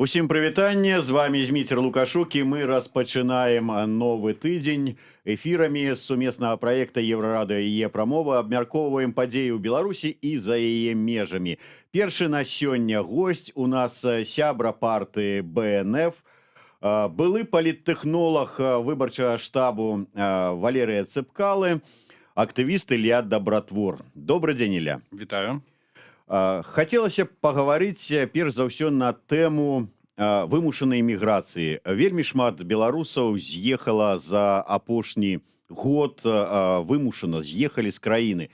Усім прывітанне, з вами Зміцер Лукашук, і мы распачынаем новы тыдзень эфірамі з сумеснага праекта Еўрарадыё і Е-прамова, абмяркоўваем падзеі ў Беларусі і за яе межамі. Першы на сёння госць у нас сябра партыі БНФ, былы паліттэхнолаг выбарчага штабу Валерыя Цэпкалы, актывіст Ілля Дабратвор. Добрый дзень, Ілля. Вітаю. Хацелася б пагаварыць перш за ўсё на тэму вымушанай міграцыі. Вельмі шмат беларусаў з'ехала за апошні год, вымушана з'ехалі з краіны.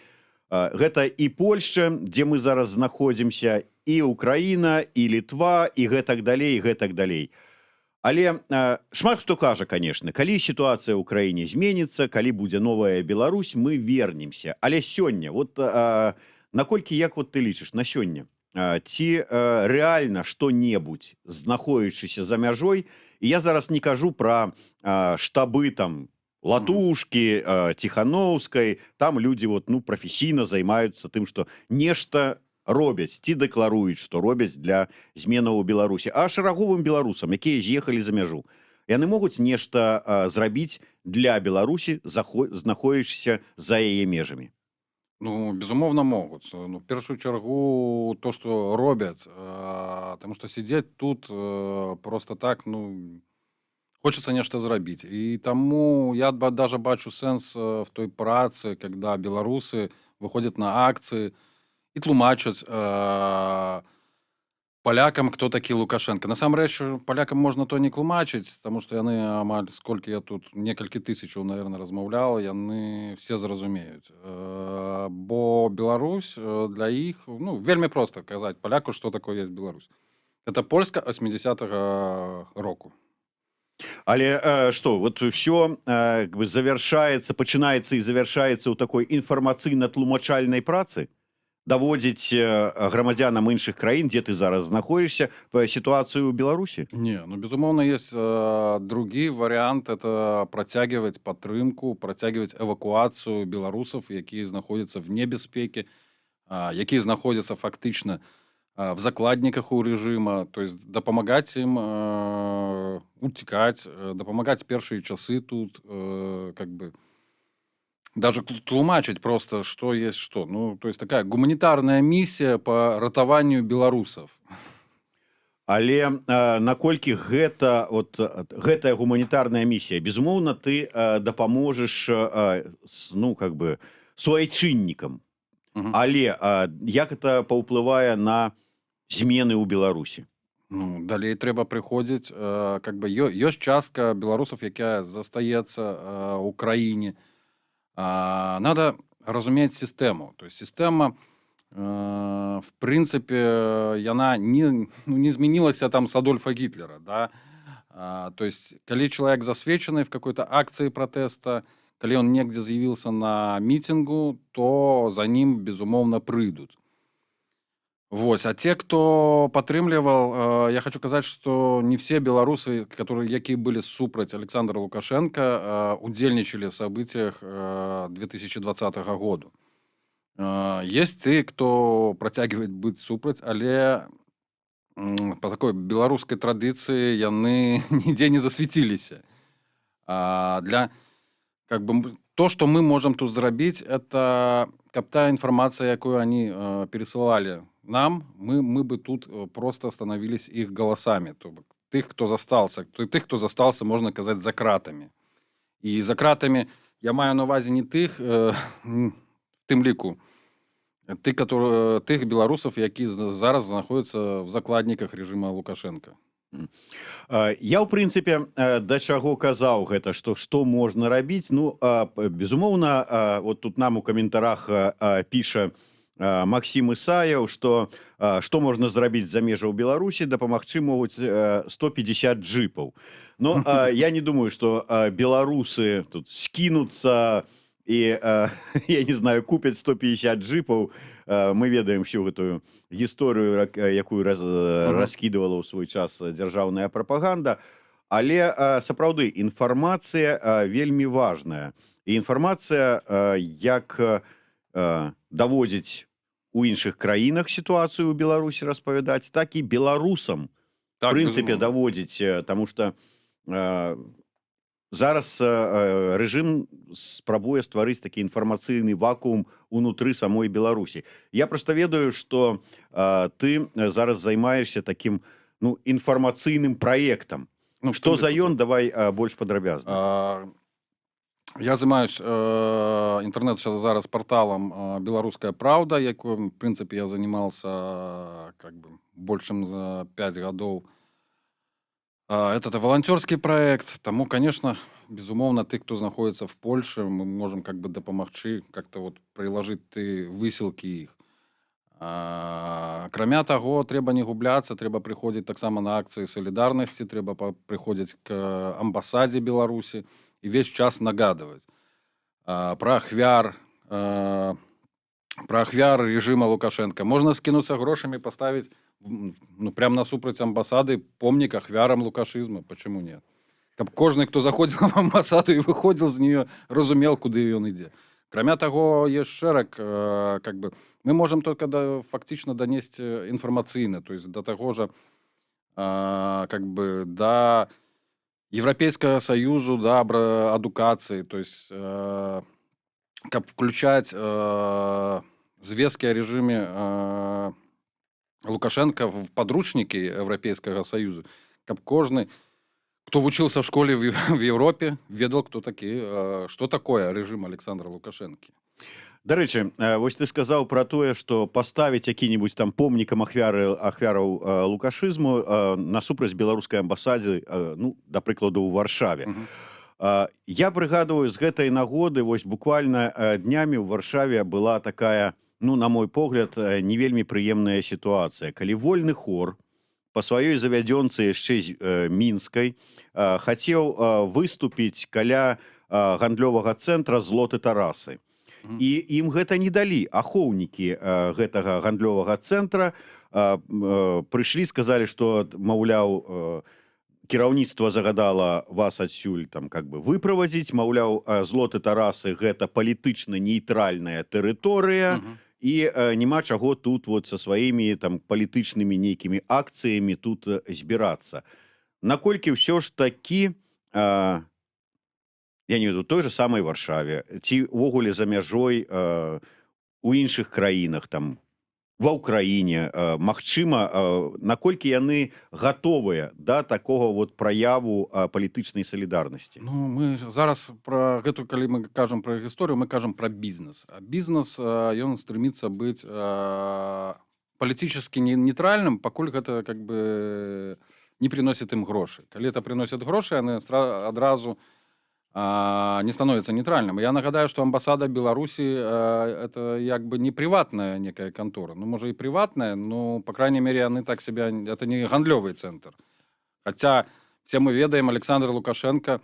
Гэта і Польшча, дзе мы зараз знаходзімся, і Украіна, і Літва, і гэтак далей, і гэтак далей. Але шмат хто кажа, конечно, калі сітуацыя ў краіне зменіцца, калі будзе новая Беларусь, мы вернемся. Але сёння, вот наколькі, як вот ты лічыш, на сёння, ці рэальна што-небудзь, знаходзячыся за мяжой, і я зараз не кажу пра штабы там Латушкі, Ціхановскай, там людзі вот, прафесійна займаюцца тым, што нешта робяць, ці дэкларуюць, што робяць для зменаў у Беларусі. А шараговым беларусам, якія з'ехалі за мяжу, яны могуць нешта зрабіць для Беларусі, знаходзячыся за яе межамі? Ну, безумоўна, могуць. Ну, в першую чаргу то, што робяць, таму што сядзець тут просто так, хочацца нешта зрабіць. І таму я даже бачу сэнс в той працы, когда беларусы выходзяць на акцыі і тлумачаць палякам, хто такі Лукашенко. Насамрэч, палякам можна то не тлумачыць, таму што яны амаль, сколькі я тут, некалькі тысячаў, наверное, размаўлял, яны все зразумеюць. Бо Беларусь для іх, вельмі проста казаць паляку, што такое есть Беларусь. Это Польска 80-го року. Але што, вот ўсё завяршаецца, пачынаецца і завяршаецца ў такой інфармацыйна-тлумачальнай працы? Даводзіць грамадзянам іншых краін, дзе ты зараз знаходзішся, сітуацыю ў Беларусі? Не, безумоўна, есть другі варыянт, это працягваць падтрымку, працягваць эвакуацыю беларусаў, якія знаходзяцца в небяспеке, якія знаходзяцца фактычна в закладніках у рэжыма, то есть дапамагаць ім уцікаць, дапамагаць першыя часы тут, даже тлумачыць просто, что есть что. То есть такая гуманітарная миссия по ратаванню беларусаў. Але наколькі гэтая гуманітарная місія, безумоўна, ты дапаможаш суайчыннікам. Але як это паўплывае на змены ў Беларусі? Далей трэба прыходзіць, ёсць частка беларусаў, якая застаецца ў краіне. Надо разуметь систему. То есть система, в принципе, яна не змянілася там с Адольфа Гитлера. Да? То есть, калі человек засвечаны в какой-то акции протеста, калі он негде з'явился на митингу, то за ним, безумовно, прыйдут. Вось. А те, кто падтрымліваў, я хочу казаць, что не все беларусы, якія былі супраць Александра Лукашенко, удзельнічалі в событиях 2020 года. Есть те, кто працягваюць быць супраць, але по такой беларускай традыцыі яны нідзе не засвяціліся. То, что мы можем тут зрабіць, это каб та информация, якую они пересылали нам, мы бы тут просто становились их голосами. Тых, кто застался, можно казать, за кратами. И за кратами я маю на увазе не тых, в тым ліку, тых беларусаў, якія зараз знаходзяцца в закладніках рэжыма Лукашенко. Я, ў прынцыпе, да чаго казаў гэта, што можна рабіць. Безумоўна, вот тут нам у каментарах піша Максим Ісаяў, што можна зрабіць за межаў Беларусі, дапамагчы могуць 150 джипаў. Но я не думаю, што беларусы тут скінуцца і, я не знаю, купяць 150 джипаў. Мы ведаем всю гэтую гісторыю, якую раскідывала ў свой час дзяржаўная прапаганда. Але сапраўды інфармацыя вельмі важная. І інфармацыя, як даводзіць у іншых краінах сітуацыю ў Беларусі распавядаць, так і беларусам Так, прынцыпе безумоўна. даводзіць, таму што зараз рэжым спрабуе стварыць такі інфармацыйны вакуум унутры самой Беларусі. Я проста ведаю, што ты зараз займаешся такім інфармацыйным праектам. Ну, в Што тым за ліку ён, так. давай больш падрабязна. Я займаюсь інтэрнэт зараз парталам «Беларуская праўда», яким, в прынцыпе, я занимался как бы больш чым за 5 гадоў. Это волонтерский проект, тому, конечно, безумоўна, ты, кто знаходится в Польше, мы можем как бы дапамагчы как-то вот приложить ты высілкі іх. Акрамя таго, трэба не губляцца, трэба прыходзіць таксама на акцыі салідарнасці, трэба прыходзіць к амбасадзе Беларусі і весь час нагадываць пра ахвяр рэжыма Лукашенко. Можна скінуцца грошамі, паставіць прям насупраць амбасады помнік ахвярам лукашызму. Почему нет? Каб кожны, хто заходзіў в амбасаду і выходзіў з нее, разумел, куды ён ідзе. Акрамя таго, есть шэраг, как бы, мы можем только фактично донести информацыйна, то есть до того же, как бы, до Европейского Союзу, да, адукации, то есть как включать звестки о режиме Лукашенко в подручники Европейского Союза, как кожны, кто учился в школе в Европе, ведал, кто такие, что такое режим Александра Лукашенко. Дарэчы, вось ты сказаў пра тое, што паставіць які-небудзь там помнікам ахвяраў лукашызму насупраць беларускай амбасадзе, да прыкладу, у Варшаве. Я прыгадываю, з гэтай нагоды вось буквально днямі ў Варшаве была такая, на мой погляд, не вельмі прыемная сітуацыя, калі вольны хор па сваёй завядзёнцы яшчэ з мінскай хацеў выступіць каля гандлёвага цэнтра «Злоты Тарасы». І ім гэта не далі. Ахоўнікі гэтага гандлёвага цэнтра прыйшлі, сказалі, што, маўляў, кіраўніцтва загадала вас адсюль там как бы выправадзіць, маўляў, «Злоты Тарасы» гэта палітычна нейтральная тэрыторыя, і няма чаго тут вот са сваімі там палітычнымі нейкімі акцыямі тут збірацца. Наколькі ўсё ж такі, я не веду, той же самой Варшаве, ці ўвогуле за мяжой у іншых краінах, там, ва ўкраіне, магчыма, наколькі яны гатовыя да такого вот праяву палітычнай салідарнасці? Мы зараз про гэту, калі мы кажам про гісторыю, мы кажам про бізнес. А бізнес, ён стремится быць палітычна нейтральным, пакуль гэта как бы не приносит ім грошай. Калі это приносит грошай, яны адразу не становится нейтральным. Я нагадаю, что амбассада Беларуси это як бы не приватная некая контора. Может и приватная, но, по крайней мере, они так себя... Это не гандлёвый центр. Хотя все мы ведаем, Александр Лукашенко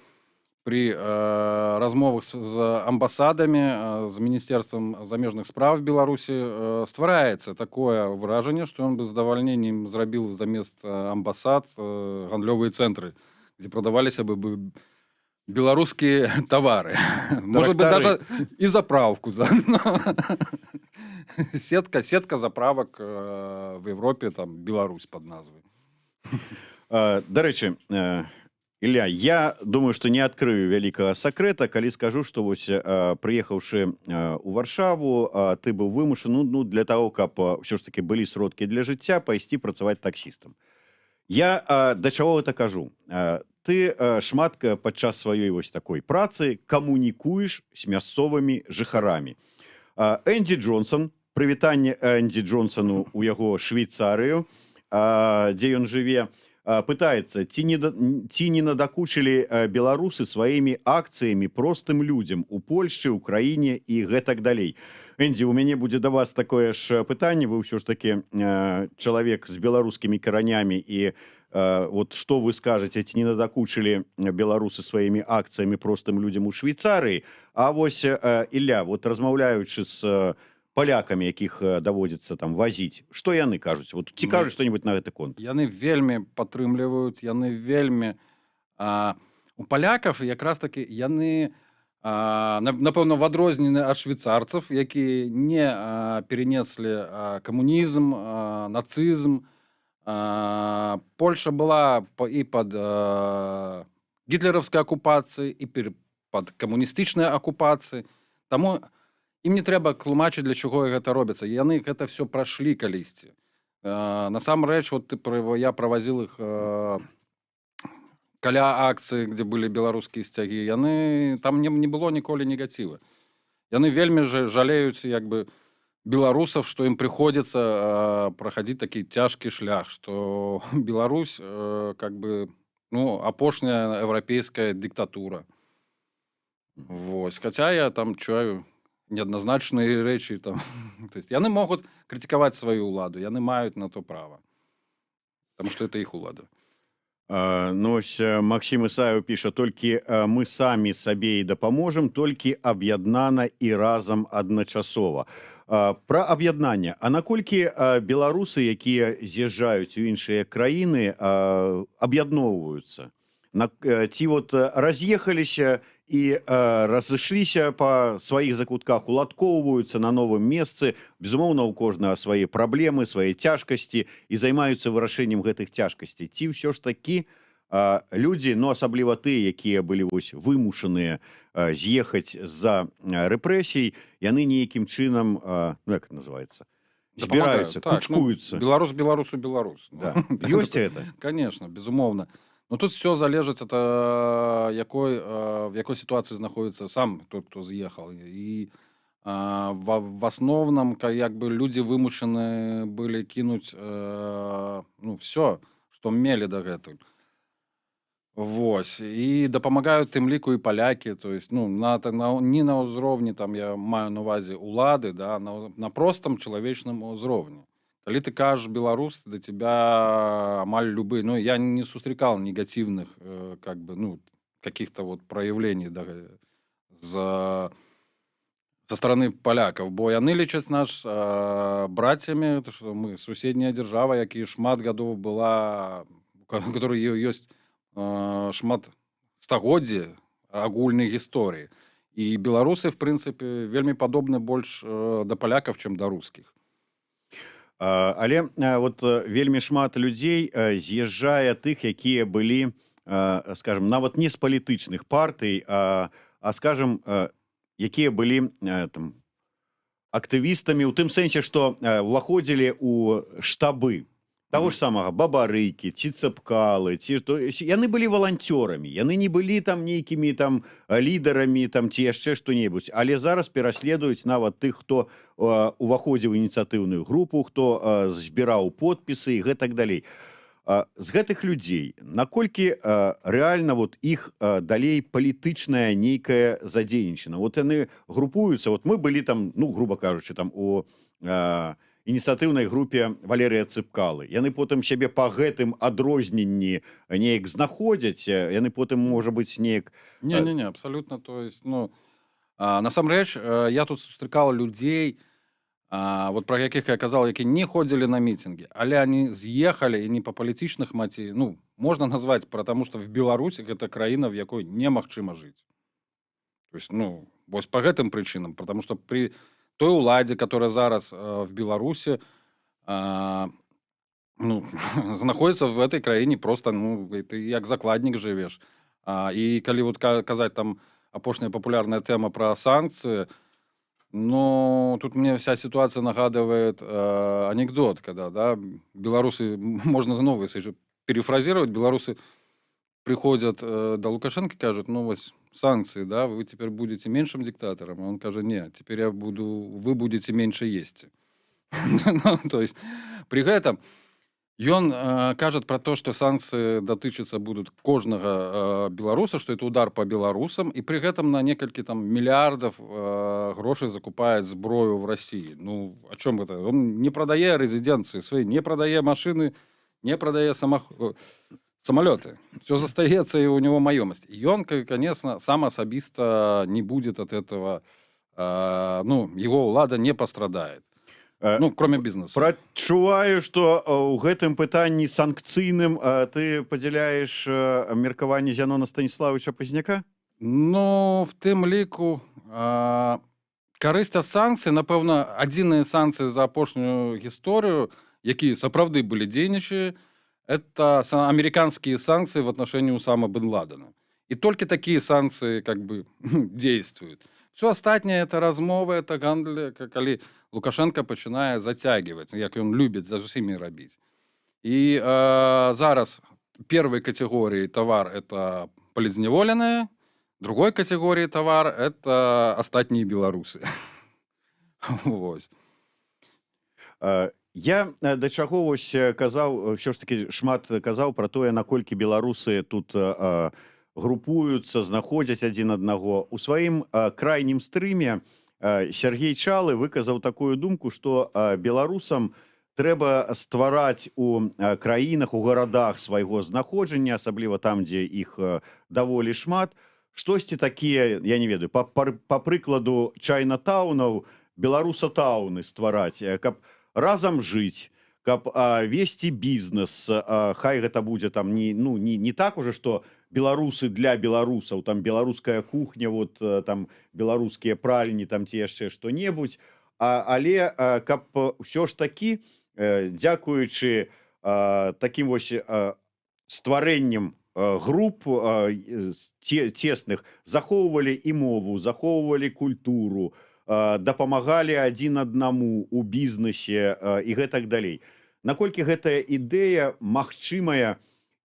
при размовах с амбассадами, с Министерством замежных справ Беларуси ствараецца такое выражение, что он бы с задавальнением зрабіў замест амбассад гандлёвые центры, где продавались бы белорусские товары. Может быть, даже и заправку. Сетка заправок в Европе, там, Беларусь под назвой. Дарэчы, Ілля, я думаю, што не адкрыю вялікага сакрэта, калі скажу, што вось прыехаўшы у Варшаву, ты быў вымушаны, для таго, каб ўсё ж таки былі сродкі для жыцця, пайсці працаваць таксістам. Я да чаго гэта кажу? Ты шмат падчас сваёй вось такой працы камунікуеш з мясцовымі жыхарамі. Энді Джонсон, прывітанне Энді Джонсону у яго Швейцарыю, дзе ён жыве, пытаецца, ці не надакучылі беларусы сваімі акцыямі простым людзям у Польшчы, Украіне і гэтак далей. Энді, у мяне будзе да вас такое ж пытанне, вы ўсё ж такі чалавек з беларускімі каранямі, і вот что вы скажете, ці не надакучылі беларусы сваімі акцыямі простым людзям у Швейцарыі? А вось, Ілля, вот размаўляючы з палякамі, якіх даводзіцца там вазіць, што яны кажуць? Вот ці кажуць што-нибудь на гэты конт? Яны вельмі падтрымліваюць, яны вельмі... У палякаў якраз такі яны, напэўна, в адрозненне ад швейцарцаў, якія не перенеслі камунізм, нацызм, Польша была і пад гітлераўскай акупацыі і пад камуністычнай акупацыі. Таму ім не трэба тлумачыць, для чаго гэта робіцца. Яны гэта все прашлі калісьці. Насамрэч, вот я правазіл іх каля акцыі, дзе былі беларускія сцягі, яны там не было ніколі негатива. Яны вельмі жалеюць як бы беларусаў, што ім прыходзіцца праходить такі цяжкі шлях, што Беларусь как бы апошняя еўрапейская дыктатура. Вось. Хаця я там чую неадназначныя рэчы там. То есть яны могуць крытыкаваць сваю ўладу, яны маюць на то права. Таму што это іх улада. Ну, ось Максим Ісаєв піша, толькі ми самі сабе і дапаможам, толькі аб'яднана і разам адначасова. Пра аб'яднанне. А наколькі беларусы, якія з'язджаюць у іншыя краіны, аб'ядноўваюцца? Ці вот раз'ехаліся і разышліся па сваіх закутках, уладкоўваюцца на новым месцы, безумоўна, у кожнага свае праблемы, свае цяжкасці і займаюцца вырашэннем гэтых цяжкасцей. Ці ўсё ж такі людзі, асабліва тыя, якія былі вымушаныя з'ехаць з-за рэпрэсій, яны нейкім чынам, як это называется, збіраюцца, кучкуюцца. Беларус беларусу беларус. Ёсць это? Конечно, безумоўна. Но тут все залежыць ад в якой ситуации знаходіцца сам тот, кто з'ехал. І в основном як бы люди вымушаны былі кінуць все, што мелі дагэтуль. Вось. І дапамагаюць тым ліку і палякі, то есть не на ўзроўні, там я маю на увазе улады, да, на простом чалавечным узроўні. Калі ты кажаш беларус, да тебя амаль любы, я не сустракал негативных как бы, каких-то вот проявлений со стороны поляков, бо яны лічаць нас братьями, что мы суседняя держава, які шмат гадоў была, у которой ёсць шмат стагоддзя агульнай гісторыі. І беларусы, в прынцыпе, вельмі падобны больш да палякаў, чым да рускіх. Але вот вельмі шмат людзей з'язджае тых, якія былі, скажем, нават не з палітычных партый, скажем, якія былі актывістамі ў тым сэнсе, што ўваходзілі ў штабы того ж самага Бабарыкі, ці Цэпкалы, яны былі валанцёрамі, яны не былі там нейкімі там лідарамі там ці яшчэ што-небудзь, але зараз пераследуюць нават тых, хто уваходзіў у ініцыятыўную групу, хто збіраў подпісы і гэтак далей. З гэтых людзей наколькі рэальна вот іх далей палітычная нейкая задзейнічана? Вот яны групуюцца, вот мы былі там, грубо кажучы, там у ініцыятыўнай групе Валерыя Цэпкалы. Яны потым сябе па гэтым адрозненні неяк знаходзяць, яны потым, можа быць, неяк... Не, абсолютно. То есть, насамрэч, я тут сустракал людзей, вот про якіх я казал, які не ходзілі на мітинги, але они з'ехалі і не па палітычных мотивах, можна назваць, потому что в Беларусі гэта краіна, в якой немагчыма жыць. То есть, вось по гэтым прычынам, потому что при той уладзе, которая зараз в Беларуси, знаходится в этой краине просто, ты як закладник живешь. И калі вот казать там апошняя популярная тема про санкции, тут мне вся ситуация нагадывает анекдот, когда, да, белорусы, можно заново, если перефразировать, белорусы приходят до Лукашенко и кажут, вот санкции, да, вы теперь будете меньшим диктатором. А он кажет, нет, теперь вы будете меньше есть. То есть при этом ён кажет про то, что санкции датычацца будут кожнага беларуса, что это удар по беларусам, и при этом на некалькі там миллиардов грошей закупает зброю в России. О чем это? Он не продае резиденции свои, не продае машины, не продае самолеты. Все застаецца, и у него маёмасць. И он, конечно, сам асабіста не будет от этого, его улада не пострадает. Кроме бизнеса. Прачуваю, што ў гэтым пытанні санкцыйным ты падзяляеш меркаванне Зянона Станіславовича Пазняка? В тым ліку карысць ад санкцый, напэўна, адзіныя санкцыі за апошнюю гісторыю, якія сапраўды былі дзейнічалі, это американские санкции в отношении Усама бен Ладена. И только такие санкции как бы действуют. Все остальное это размовы, это гандаль, калі Лукашенко пачынае зацягивать, як ён любіць за усімі рабіць. И зараз первой категории товар это палізняволеныя, другой категории товар это астатнія беларусы. Вось. Я да чаго вось казаў, ўсё ж таки шмат казаў пра тое, наколькі беларусы тут групуюцца, знаходзяць адзін аднаго. У сваім крайнім стрыме Сергей Чалы выказаў такую думку, што беларусам трэба ствараць у краінах, у гарадах свайго знаходжання, асабліва там, дзе іх даволі шмат, штосьці такія, я не ведаю, па прыкладу Чайнатаунаў, беларусатауны ствараць, каб разам жыць, каб весці бізнес, хай гэта будзе там не так уже, што беларусы для беларусаў, там беларуская кухня, вот там беларускія пральні, там ці яшчэ што-небудзь, але каб ўсё ж такі, дзякуючы такім вось стварэннем груп цесных, захоўвалі і мову, захоўвалі культуру, дапамагалі адзін аднаму ў бізнесе і гэтак далей. Наколькі гэтая ідэя магчымая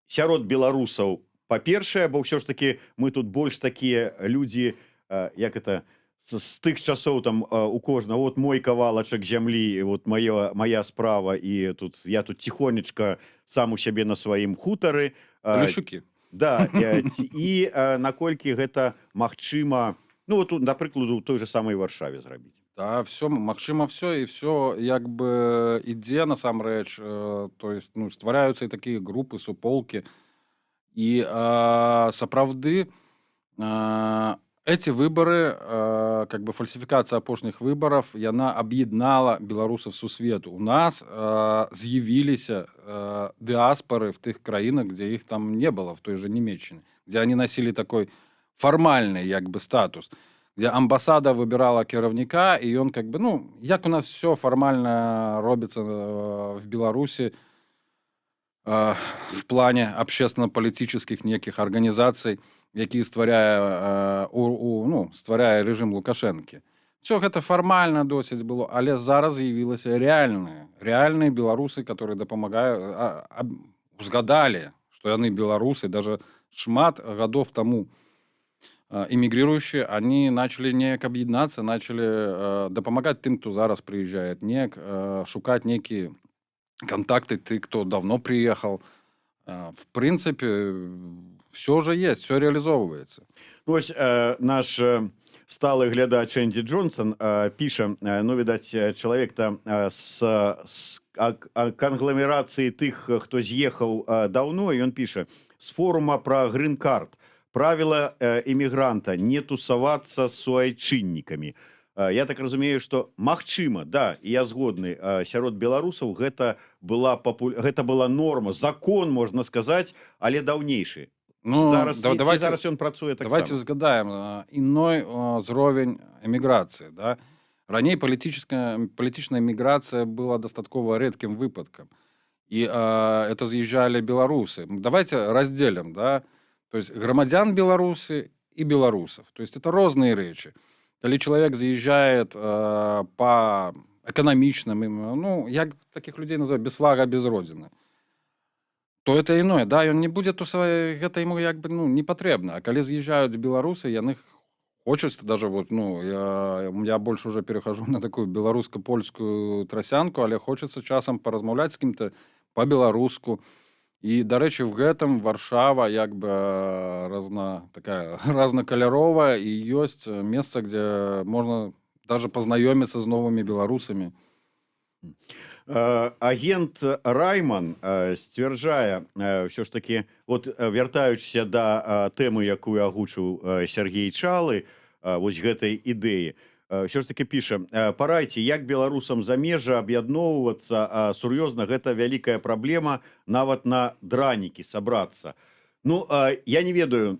сярод беларусаў, па-першае, бо ўсё ж таки мы тут больш такія людзі, як это, з тых часоў там у кожнага, вот мой кавалачак зямлі, вот моя справа, і я тут ціхонечка сам у сябе на сваім хутары. Полішукі. Да, і наколькі гэта магчыма, ну вот, напрыклад, у той же самой Варшаве зрабіць. Да, все, магчыма все, і все як бы ідзе насамрэч, то есть ну, ствараюцца і такія групы, суполкі. І сапраўды эти выборы, как бы фальсификация апошніх выборов, яна аб'яднала беларусаў сусвету. У нас з'явіліся дыаспоры в тых краінах, где их там не было, в той же Немеччине, где они носили такой формальный як бы статус, где амбассада выбирала кіраўніка, и он как бы, ну, як у нас все формально робится в Беларуси в плане общественно-политических неких организаций, які стваряе стваряе рэжым Лукашэнкі. Все гэта фармальна досыць было, але зараз з'явілася рэальныя беларусы, которые дапамагаюць, узгадалі, што яны беларусы, даже шмат гадоў таму эмігрыруючыя, они начали неяк аб'яднацца, начали дапамагаць тым, кто зараз прыязджает, неяк шукаць некія контакты, ты, кто давно приехал. В принципе, все же есть, все реализовывается. Ну, ось наш сталый глядач Энди Джонсон піша, ну, відаць, чалавек-то з кангломерацыі тых, хто з'ехаў даўно, і ён піша, з форума пра грин-карт. Правила эмігранта не тусавацца з суайчыннікамі. Я так разумею, што магчыма, да, і я згодны, сярод беларусаў гэта была норма, закон, можна сказаць, але даўнейшы. Ну, зараз ён працуе так. Давайте згадаем іной зровень эміграцыі. Да? Раней палітычная эміграцыя была дастаткова рэдкім выпадкам. И это заезжали белорусы. Давайте разделим, да, то есть громадян белорусы и белорусов. То есть это разные речи. Когда человек заезжает по экономичным, ну, я таких людей называю без флага, без родины, то это иное, да, и он не будет тусовать, это ему как бы, ну, не потребно. А когда заезжают белорусы, яны хочется даже вот, ну, я больше уже перехожу на такую белорусско-польскую трасянку, але хочется часом поразмовлять с кем-то по-белоруску. И, до речи, в этом Варшава як бы такая разнокольоровая, и есть место, где можно даже познакомиться с новыми белорусами. Агент Райман сцвярджае, ўсё ж таки, вот вяртаючыся да тэмы, якую агучыў Сергей Чалы, вось гэтай ідэі, ўсё ж таки піша, парайце, як беларусам замежжа аб'ядноўвацца, сур'ёзна, гэта вялікая праблема, нават на дранікі сабрацца. Ну, я не ведаю,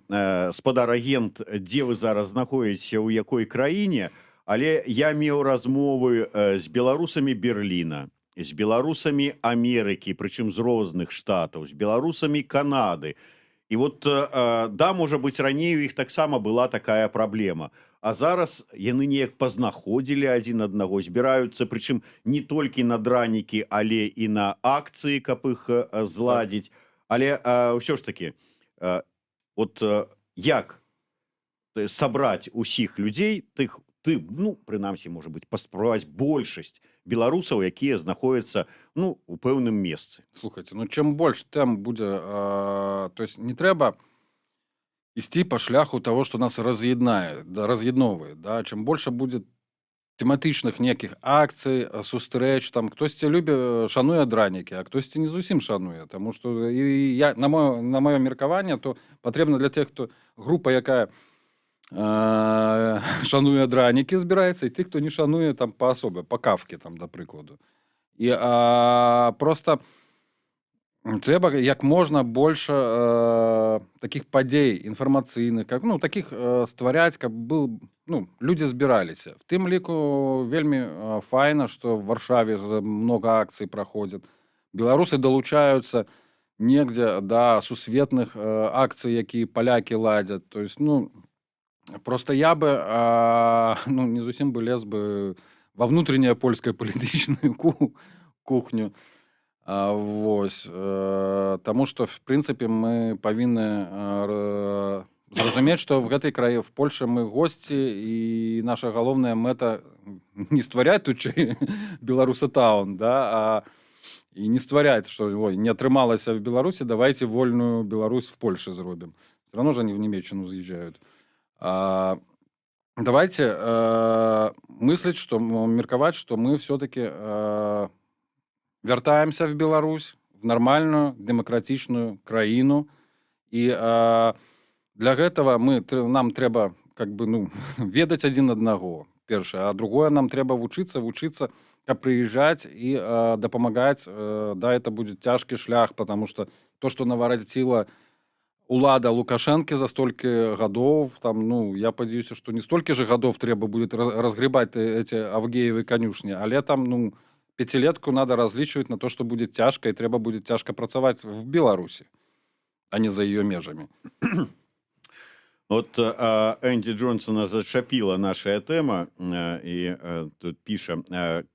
спадар агент, дзе вы зараз знаходзіцеся, у якой краіне, але я меў размовы з беларусамі Берліна, з беларусамі Амерыкі, прычым з розных штатаў, з беларусамі Канады. І вот да, можа быць, раней у іх таксама была такая праблема. А зараз яны неяк пазнаходзілі адзін аднаго, збіраюцца, прычым не толькі на дранікі, але і на акцыі, каб іх Так. зладзіць. Але ўсё ж такі, от як сабраць усіх людзей, ну, прынамсі, можа быць, паспрабаваць большасць беларусаў, якія знаходзяцца, ну, у пэўным месцы. Слухайте, ну чым больш тэм будзе, то есть не трэба ісці па шляху таго, што нас раз'яднае, да, раз'ядноўвае, да? Чым больше будзе тэматычных нейкіх акцый, сустрэч, там хтосьці шануе дранікі, а хтосьці не зусім шануе, таму што і я на маё меркаванне, то патрэбна для тых, хто група, якая шануе дранікі, збіраецца, і тых, хто не шануе там па асобе, па кафкі, там, да прыкладу. І просто трэба як можна больш такіх падзей інфармацыйных, ну, такіх стваряць, каб людзі збіраліся. В тым ліку вельмі файна, што в Варшаве много акцый праходзяць. Беларусы далучаюцца негдзе да сусветных акцый, якія палякі ладзяць. То есть, ну, просто я бы не зусім бы лез бы во внутреннюю польскую палітычную кухню. Вось. Таму што, в прынцыпе, мы павінны зразумець, што в гэтай краі, в Польше мы госці, і наша галоўная мэта не стваряць тут Беларусатаун, да, і не стваряць, што не атрымалася в Беларусі, давайте вольную Беларусь в Польше зробім. Все равно же они в Немеччину з'їжджають. Давайте мыслить, что мерковать, что мы все-таки вяртаемся в Беларусь, в нормальную демократичную краіну, и для гэтага нам трэба как бы ведаць адзін аднаго, першае, а другое, нам трэба вучыцца, каб прыязджаць і дапамагаць. Да, это будет цяжкі шлях, потому что то, что навараціла улада Лукашэнкі за столькі гадоў, там, ну, я падзяюся, што не столькі же гадоў трэба будет разгребать эти Авгеевы конюшни, але там, ну, пятилетку надо разлічваць на то, что будет цяжка, и трэба будет цяжка працаваць в Беларуси, а не за ее межами. Вот Энди Джонсона зачапіла наша тэма, і тут піша: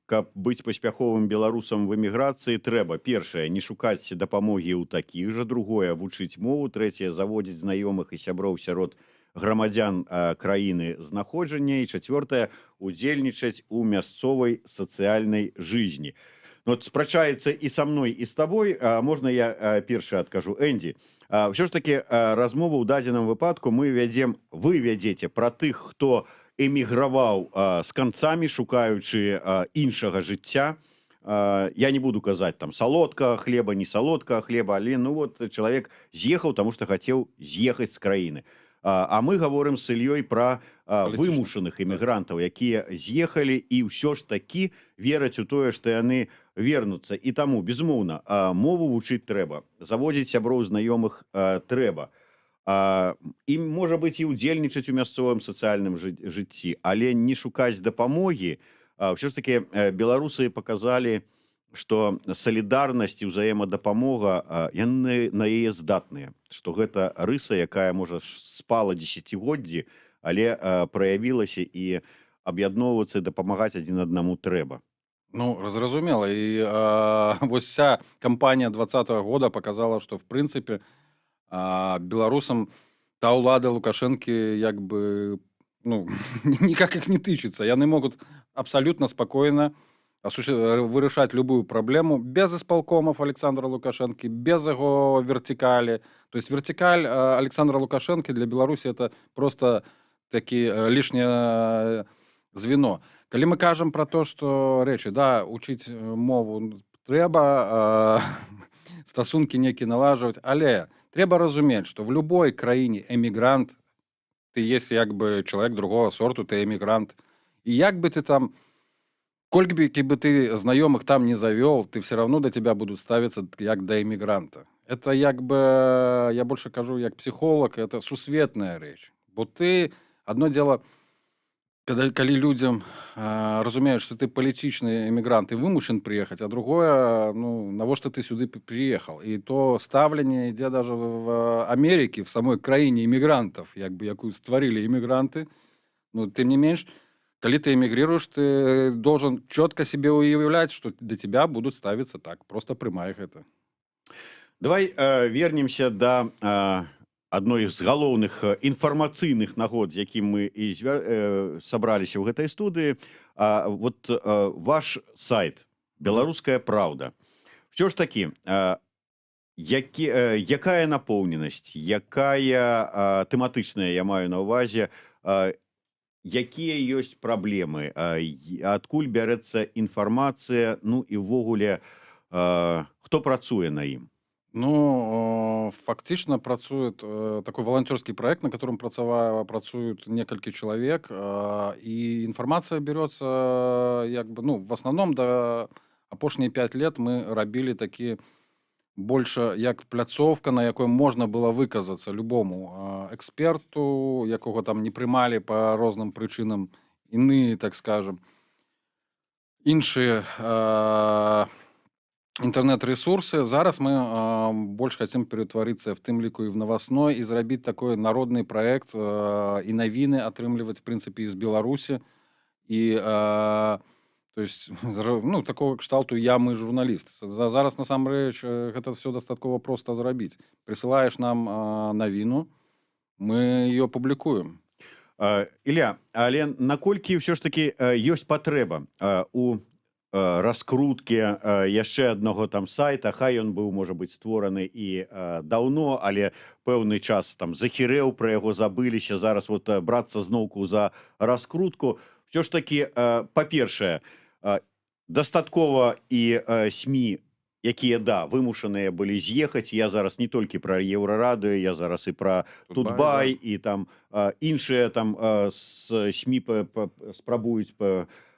каб быць паспяховым беларусам в эміграцыі, трэба, першае, не шукаць дапамогі ў такіх жа, другое, вучыць мову, трэцяе, заводзіць знаёмых і сяброў сярод грамадзян краіны знаходжання, і чацвёртае, удзельнічаць у мясцовай сацыяльнай жизни. Вот спрачаецца і са мной, і з табой. Можна я першы адкажу? Энди, ўсё ж такі размову ў дадзеным выпадку вы вядзеце пра тых, хто эміграваў з канцамі, шукаючы іншага жыцця. Я не буду казаць там салодкага хлеба, не салодкага хлеба, але ну вот чалавек з'ехаў, таму што хацеў з'ехаць з краіны. А мы гаворым з Ільёй пра вымушаных эмігрантаў, якія з'ехалі і ўсё ж такі вераць у тое, што яны вернуцца. І таму, безумоўна, мову вучыць трэба, заводзіць сяброў знаёмых трэба. І, можа быць, і ўдзельнічаць у мясцовым сацыяльным жыцці, але не шукаць дапамогі. Ўсё ж такі беларусы паказалі, што салідарнасць і ўзаемадапамога, яны на яе здатныя, што гэта рыса, якая, можа, спала дзесяцігоддзі, але праявілася, і аб'ядноўвацца і дапамагаць адзін аднаму трэба. Ну, зразумела. І вось вся кампанія 2020 года показала, што, в прынцыпе, беларусам та ўлада Лукашэнкі як бы, ну, никак их не тычыцца. Яны могуць абсолютно спокойно вырашаць любую проблему без исполкомов Александра Лукашенко, без его вертикали. То есть вертикаль Александра Лукашенко для Беларуси это просто таки лишнее звено. Калі мы кажам про то, что речі, да, учить мову трэба, стасунки некие налаживать, але трэба разумець, что в любой краіне эмігрант, ты есть як бы человек другого сорту, ты эмігрант. И як бы ты там, колькі бы ты знаёмых там не завёл, ты все равно до тебя будут ставиться як до эмігранта. Это як бы, я больше кажу, як психолог, это сусветная речь. Бо ты, одно дело, Калі людзям разумеюць, што ты палітычны эмігрант і вымушан прыехаць, а другое, ну навошта ты сюды прыехаў. І то стаўленне ідзе даже в Амерыкі, в самой краіне эмігрантаў, як бы якую стварылі эмігранты. Ну тым не менш, калі ты эмігрыруеш, ты должен чётка себе уяўляць, што да тебя будуць ставіцца так. Просто прымай гэта. Давай вернемся да адной з галоўных інфармацыйных нагод, з якім мы і сабраліся ў гэтай студыі. Вот ваш сайт «Беларуская праўда». Що ж такі, якая напоўненасць, якая тэматычная, я маю на ўвазе, якія ёсць праблемы, адкуль бярэцца інфармацыя, ну і ўвогуле, хто працуе на ім? Ну, фактично працует такой волонтерский проект, на котором працуют некалькі чалавек, і інфармацыя берется як бы, ну, в основном да апошнія 5 лет мы рабілі такі больше як пляцоўка, на якой можна было выказацца любому эксперту, якога там не прымалі по розным прычынам, іны, так скажем, іншыя інтэрнэт-рэсурсы. Зараз мы больш хацім ператварыцца в тым ліку і в новостной і зрабіць такой народны праект і навіны атрымліваць, в прынцыпе, з Беларусі. І то есть, ну, такого кшталту я, мы журналіст. Зараз, насамрэч, гэта все дастаткова проста зрабіць. Прысылаеш нам навіну, мы ее публікуем. Ілля, але наколькі ўсё ж такі ёсць патрэба у раскруткі яшчэ аднаго там сайта, хай ён быў, можа быць, створаны і даўно, але пэўны час там захірэў, пра яго забыліся, зараз вот брацца зноўку за раскрутку. Ўсё ж такі, па-першае, дастаткова і СМІ, якія, да, вымушаныя былі з'ехаць. Я зараз не толькі пра Еўрарадыё, я зараз і пра Тутбай, і там іншыя там СМІ спрабуюць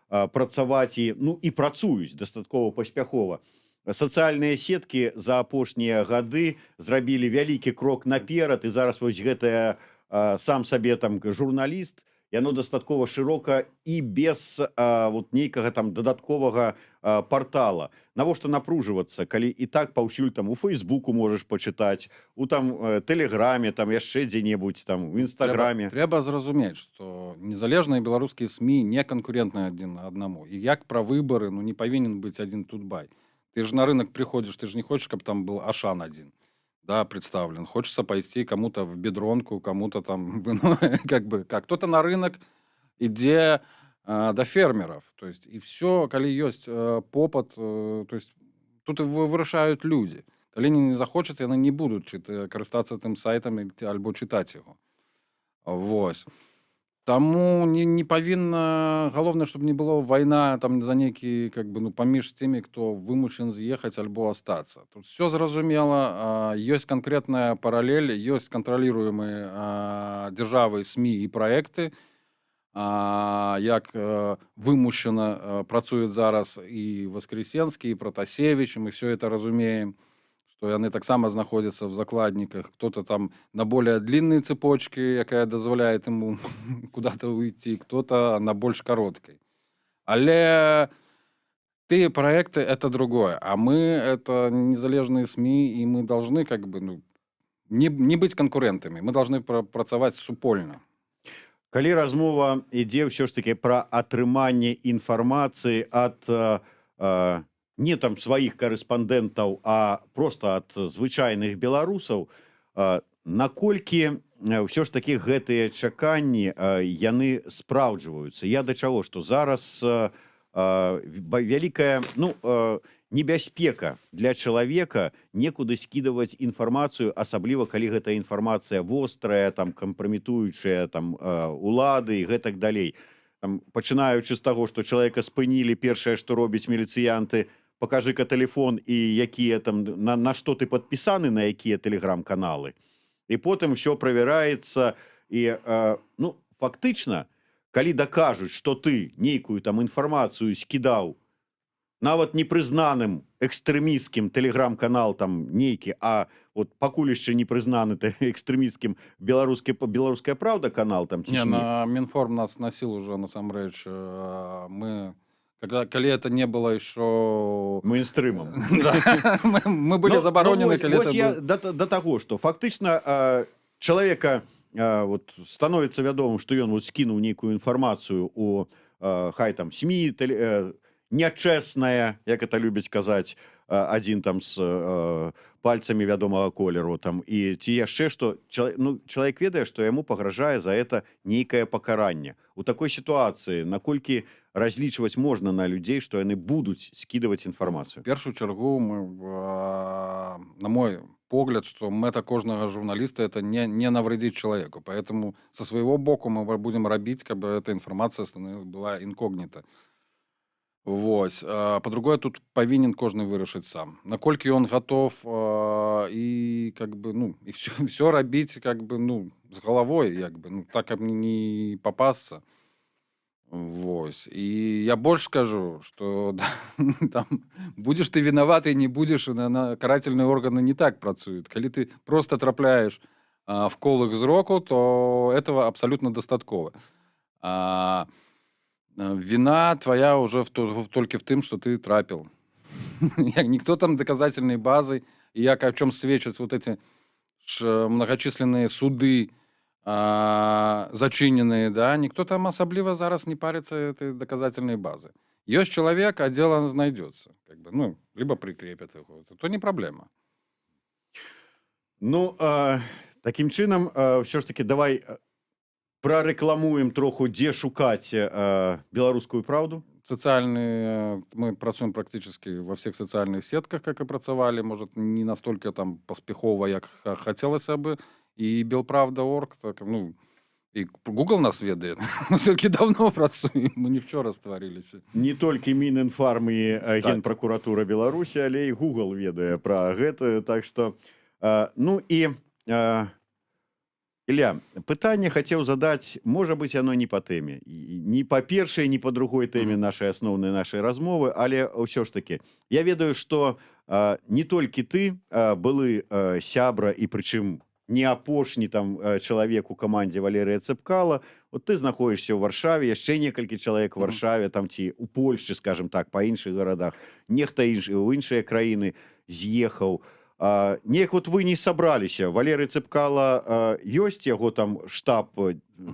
працаваць і, ну, і працуюць дастаткова паспяхова. Сацыяльныя сеткі за апошнія гады зрабілі вялікі крок наперад, і зараз вось гэтае сам сабе там журналіст, яно дастаткова шырока і без вот нейкага там дадатковага портала. Навошта напружвацца, калі і так паўсюль там у Фейсбуку можаш пачытаць, у там Тэлеграме, там яшчэ дзе-небудзь там у Інстаграме. Трэба зразумець, што незалежныя беларускія СМІ не канкурентныя адзін аднаму. І як пра выбары, ну не павінен быць адзін Тутбай. Ты ж на рынок приходишь, ты же не хочешь, каб там был Ашан один, да, представлен. Хочется пойти кому-то в Бедронку, кому-то там, как бы, как кто-то на рынок, ідзе до фермеров. То есть, и все, калі ёсць попыт, то есть, тут вырашаюць людзі. Калі не захочуць, яны не будуць карыстацца тым сайтам альбо чытаць яго. Вось. Таму не павінна, галоўнае, чтобы не было вайна там за нейкі, как бы, ну, паміж тымі, хто вымушан з'ехаць альбо астацца. Тут все зразумела, ёсць канкрэтная паралель, ёсць кантраліруемыя дзяржавай СМІ і праекты, як вымушана працуюць зараз і Воскресенскі, і Протасевич, мы все это разумеем, што яны таксама знаходзяцца в закладніках, кто-то там на более длинной цепочке, якая дазваляет ему куда-то уйти, кто-то на больш короткой. Але тыя проекты это другое, а мы это незалежные СМИ, и мы должны как бы, ну, не быть конкурентами, мы должны працаваць супольна. Калі размова ідзе ўсё ж таки пра атрыманне інфармацыі ад не там сваіх карэспандэнтаў, а просто ад звычайных беларусаў, наколькі ўсё ж таки гэтыя чаканні яны спраўджваюцца? Я да чаго, што зараз вялікая, ну, небяспека для чалавека некуды скідаваць інфармацыю, асабліва калі гэта інфармацыя вострая, там кампраметуючая там улады і гэтак далей. Там, пачынаючы з таго, што чалавека спынілі, першае, што робяць міліцыянты, покажи-ка телефон і якія там, на што ты падпісаны, на якія тэлеграм-каналы. І потым ўсё правяраецца, і, ну, фактычна, калі дакажуць, што ты нейкую там інфармацыю скідаў нават непрызнаным экстрэмісцкім тэлеграм-канал там нейкі, а вот пакуль яшчэ не прызнаны экстрэмісцкім беларуская правда канал там ці Не, ж не? на Минформ нас носил уже, насамрэч. Мы, коли это не было еще... Мейнстрымам. Да, мы были забаронены, коли вось это я было... да таго, што фактычна чалавека вот становіцца вядомым, што ён вот скінуў нейкую інфармацыю у хай там СМІ, нячэсная, як это любіць казаць адзін там з пальцамі вядомага колеру там, і ці яшчэ што чалавек ведае, што яму пагражае за это нейкае пакаранне. У такой сітуацыі наколькі разлічваць можна на людзей, што яны будуць скідаваць В інфармацыю? першую чергу, на мой погляд, что мэта кожнага журналиста это не навредить человеку. Поэтому со своего боку мы будем робить, как бы эта информация была инкогнита. Вось. По-другое, тут повинен кожны вырашыць сам. Наколькі он готов и как бы, ну, и все робить как бы, ну, с головой, как бы, ну, так, каб не попасться. Вось. И я больше скажу, что там будешь ты виноват и не будешь, карательные органы не так працуюць. Калі ты просто трапляешь в колах зроку, то этого абсолютно дастаткова. Вина твоя уже только в тым, что ты трапил. Никто там доказательной базой, и о чем сведчаць вот эти многочисленные суды, зачиненные, да, никто там асабліва зараз не парится этой доказательной базы. Ёсць человек, а дело знайдется. Как бы, ну, либо прикрепят его. То не проблема. Ну, таким чынам, ўсё ж таки, давай прарэкламуем троху, дзе шукаць беларускую правду. Мы працуем практически во всех социальных сетках, как и працавали, может, не настолько там паспяхова, як хотелось бы. И Белправда.орг, так, ну, и Google нас ведает. Мы все-таки давно працуем, мы не вчора стварились. Не толькі Мінінфарм і Генпракуратура Беларусі, але і Google ведае пра гэта. Так што, ну і, Ілля, пытанне хацеў задаць, можа быць, яно не па тэме. Ні па першай, ні па другой тэме нашай асноўнай нашай размовы, але ўсё ж такі, я ведаю, што не толькі ты былы сябра, і прычым не апошні там чалавек у камандзе Валерыя Цэпкала. Вот ты знаходзішся ў Варшаве, яшчэ некалькі чалавек у Варшаве, там ці у Польшчы, скажем так, па іншых гарадах, нехта ў іншыя краіны з'ехаў. Неяк вот вы не сабраліся. Валерый Цэпкала, ёсць яго там штаб,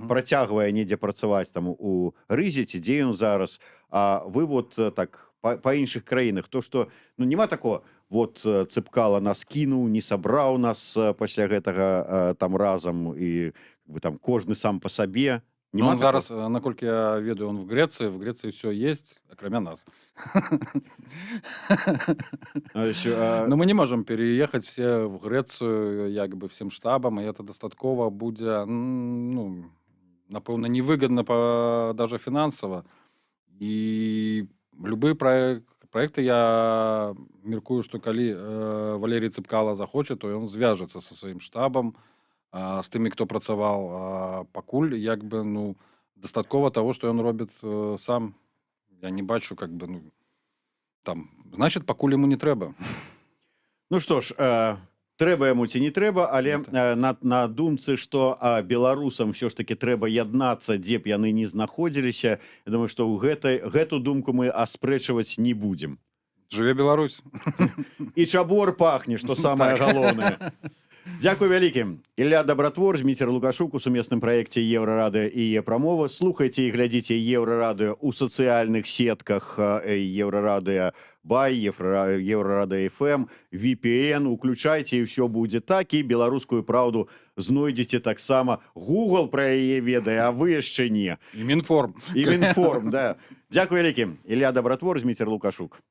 працягвае недзе працаваць там у Рызе, ці дзе ён зараз, а вы вот так па іншых краінах, то што, ну, няма такого, вот Цэпкала нас кінуў, не сабраў нас пасля гэтага там разам, і там кожны сам па сабе. Ну, он зараз, наколькі я ведаю, он в Греции все есть, акрамя нас. Но мы не можем переехать все в Грецию, як бы всем штабам, и это дастаткова будзе, ну, напэўна, невыгодно даже финансово. И любые проекты, я меркую, что калі Валерий Цэпкала захочет, то он звяжется со своим штабом, з тымі, хто працаваў, пакуль, як бы, ну, дастаткова того, што ён робіць сам. Я не бачу, как бы, ну, там, значит, пакуль яму не трэба. Ну што ж, трэба яму ці не трэба, але на думцы, што беларусам ўсё ж таки трэба яднацца, дзе б яны не знаходзіліся. Я думаю, што гэту думку мы аспрэчваць не будзем. Жыве Беларусь. І чабор пахне, што самае галоўнае. Дзякуй вялікім. Ілля Дабратвор, Зміцер Лукашук у сумесным праекце Еўрарадыё і Е-прамова. Слухайце і глядзіце Еўрарадыё у сацыяльных сетках Еўрарадыё Бай, Еўрарадыё FM, VPN. Уключайце, і ўсё будзе так. І беларускую праўду знойдзеце таксама. Google пра яе ведае, а вы яшчэ не. І Мінформ. І Мінформ, да. Дзякуй вялікім. Ілля Дабратвор, Зміцер Лукашук.